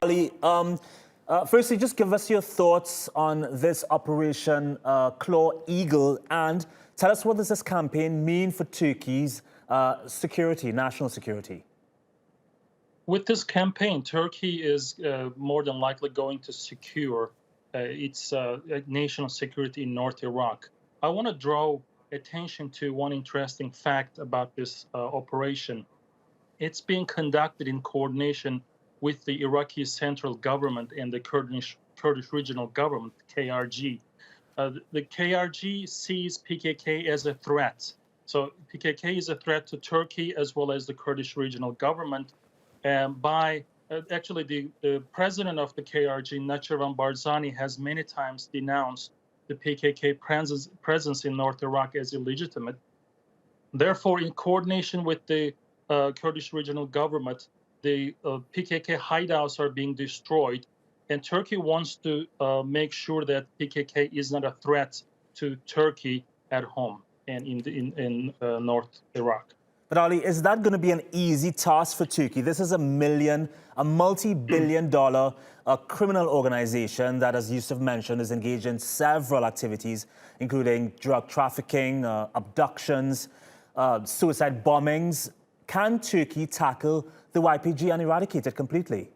Ali, firstly, just give us your thoughts on this Operation Claw Eagle, and tell us what does this campaign mean for Turkey's security, national security? With this campaign, Turkey is more than likely going to secure its national security in North Iraq. I want to draw attention to one interesting fact about this operation. It's being conducted in coordination with the Iraqi central government and the Kurdish regional government, KRG. The KRG sees PKK as a threat. So PKK is a threat to Turkey as well as the Kurdish regional government. Actually, the president of the KRG, Nachivan Barzani, has many times denounced the PKK presence in North Iraq as illegitimate. Therefore, in coordination with the Kurdish regional government, the PKK hideouts are being destroyed, and Turkey wants to make sure that PKK is not a threat to Turkey at home and in North Iraq. But Ali, is that going to be an easy task for Turkey? This is a multi-billion-dollar criminal organization that, as Yusuf mentioned, is engaged in several activities, including drug trafficking, abductions, suicide bombings. Can Turkey tackle the YPG and eradicate it completely?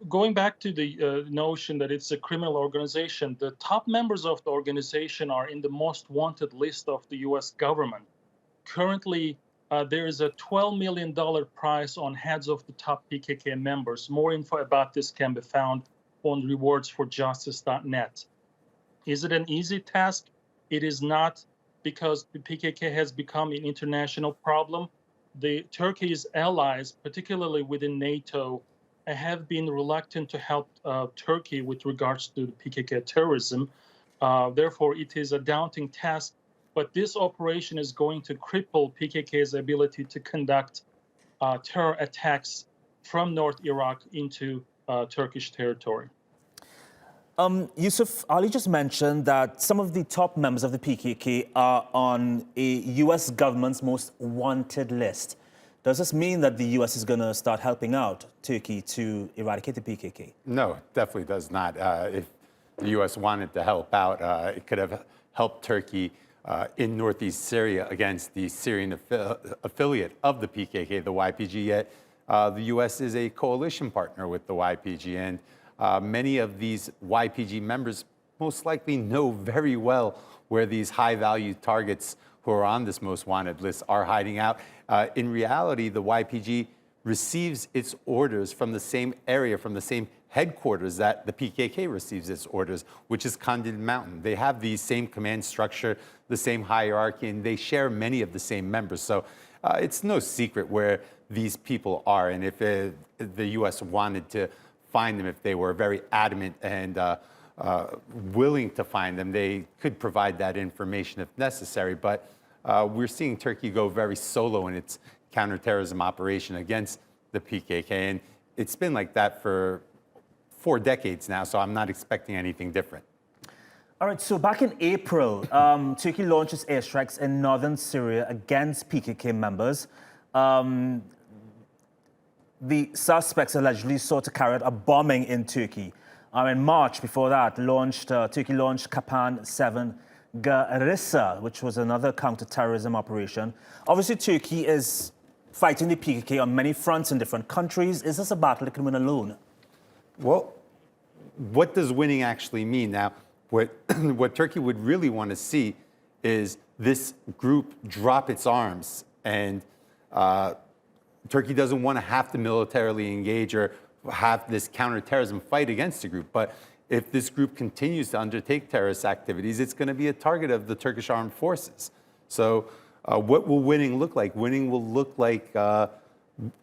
Going back to the notion that it's a criminal organization, the top members of the organization are in the most wanted list of the U.S. government. Currently, there is a $12 million prize on heads of the top PKK members. More info about this can be found on rewardsforjustice.net. Is it an easy task? It is not, because the PKK has become an international problem. Turkey's allies, particularly within NATO, have been reluctant to help Turkey with regards to PKK terrorism. Therefore, it is a daunting task. But this operation is going to cripple PKK's ability to conduct terror attacks from North Iraq into Turkish territory. Yusuf, Ali just mentioned that some of the top members of the PKK are on a U.S. government's most wanted list. Does this mean that the U.S. is going to start helping out Turkey to eradicate the PKK? No, it definitely does not. If the U.S. wanted to help out, it could have helped Turkey in northeast Syria against the Syrian affiliate of the PKK, the YPG. Yet the U.S. is a coalition partner with the YPG, and many of these YPG members most likely know very well where these high-value targets who are on this most wanted list are hiding out. In reality, the YPG receives its orders from the same area, from the same headquarters that the PKK receives its orders, which is Kandil Mountain. They have the same command structure, the same hierarchy, and they share many of the same members. So it's no secret where these people are. And if the U.S. wanted to find them, if they were very adamant and willing to find them, they could provide that information if necessary. But we're seeing Turkey go very solo in its counterterrorism operation against the PKK. And it's been like that for 4 decades now, so I'm not expecting anything different. All right, so back in April, Turkey launched its airstrikes in northern Syria against PKK members. The suspects allegedly sought to carry out a bombing in Turkey. In March, before that, Turkey launched Kapan 7 Garissa, which was another counter-terrorism operation. Obviously, Turkey is fighting the PKK on many fronts in different countries. Is this a battle it can win alone? Well, what does winning actually mean? Now, what Turkey would really want to see is this group drop its arms. And Turkey doesn't want to have to militarily engage or have this counterterrorism fight against the group. But if this group continues to undertake terrorist activities, it's going to be a target of the Turkish armed forces. So what will winning look like? Winning will look like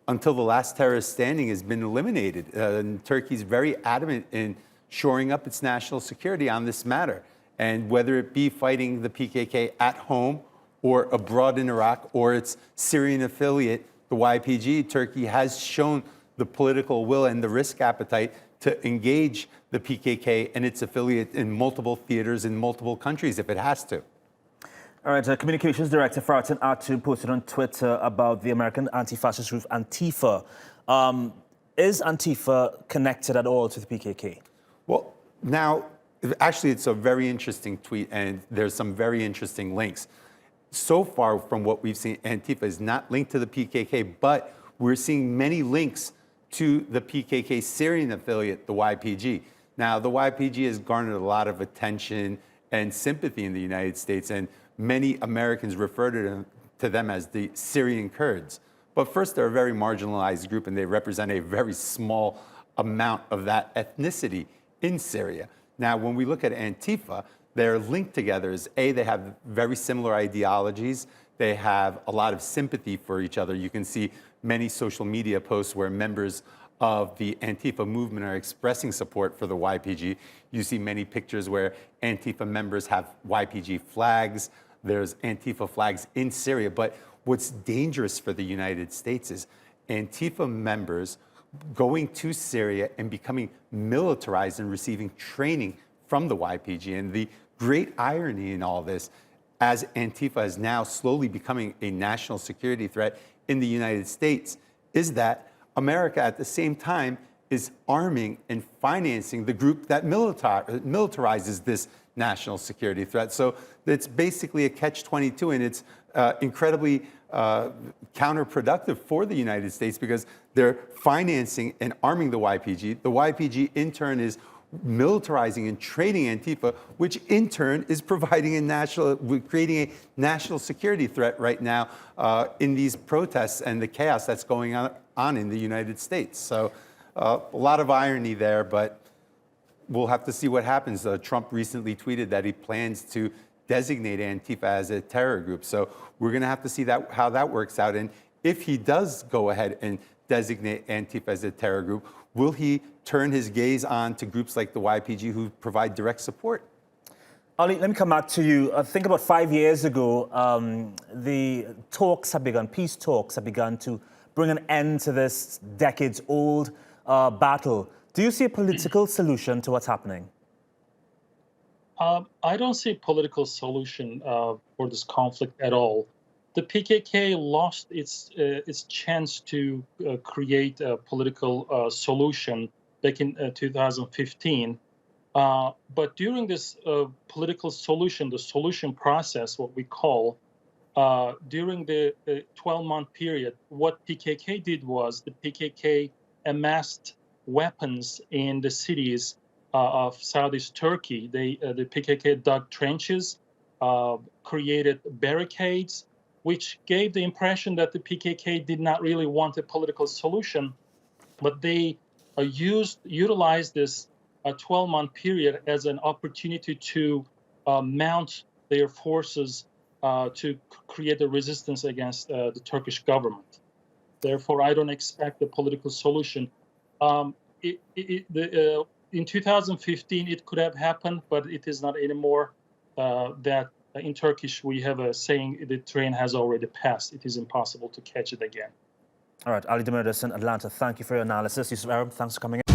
until the last terrorist standing has been eliminated. And Turkey's very adamant in shoring up its national security on this matter. And whether it be fighting the PKK at home or abroad in Iraq or its Syrian affiliate, the YPG, Turkey has shown the political will and the risk appetite to engage the PKK and its affiliate in multiple theaters in multiple countries if it has to. All right, Communications Director Faratan Atu posted on Twitter about the American anti-fascist group Antifa. Is Antifa connected at all to the PKK? Well, now, actually, it's a very interesting tweet, and there's some very interesting links. So far, from what we've seen, Antifa is not linked to the PKK, but we're seeing many links to the PKK Syrian affiliate, the YPG. Now, the YPG has garnered a lot of attention and sympathy in the United States, and many Americans refer to them as the Syrian Kurds. But first, they're a very marginalized group, and they represent a very small amount of that ethnicity in Syria. Now, when we look at Antifa, they're linked together as A, they have very similar ideologies. They have a lot of sympathy for each other. You can see many social media posts where members of the Antifa movement are expressing support for the YPG. You see many pictures where Antifa members have YPG flags. There's Antifa flags in Syria. But what's dangerous for the United States is Antifa members going to Syria and becoming militarized and receiving training from the YPG. And the great irony in all this, as Antifa is now slowly becoming a national security threat in the United States, is that America at the same time is arming and financing the group that militarizes this national security threat. So it's basically a catch-22, and it's incredibly counterproductive for the United States because they're financing and arming the YPG. The YPG, in turn, is militarizing and training Antifa, which in turn is providing creating a national security threat right now in these protests and the chaos that's going on in the United States. So a lot of irony there, but we'll have to see what happens. Trump recently tweeted that he plans to designate Antifa as a terror group. So we're going to have to see how that works out. And if he does go ahead and designate Antifa as a terror group, will he turn his gaze on to groups like the YPG who provide direct support? Ali, let me come back to you. I think about 5 years ago, the talks have begun, peace talks have begun to bring an end to this decades-old battle. Do you see a political solution to what's happening? I don't see a political solution for this conflict at all. The PKK lost its chance to create a political solution back in 2015. But during this political solution, the solution process, what we call, during the 12-month period, what PKK did was the PKK amassed weapons in the cities of Southeast Turkey. The PKK dug trenches, created barricades, which gave the impression that the PKK did not really want a political solution, but they utilized this 12-month period as an opportunity to mount their forces to create a resistance against the Turkish government. Therefore, I don't expect a political solution. In 2015, it could have happened, but it is not anymore. That in Turkish, we have a saying, the train has already passed. It is impossible to catch it again. All right, Ali Demirdas in Atlanta, thank you for your analysis. Yusuf, Erim, thanks for coming in.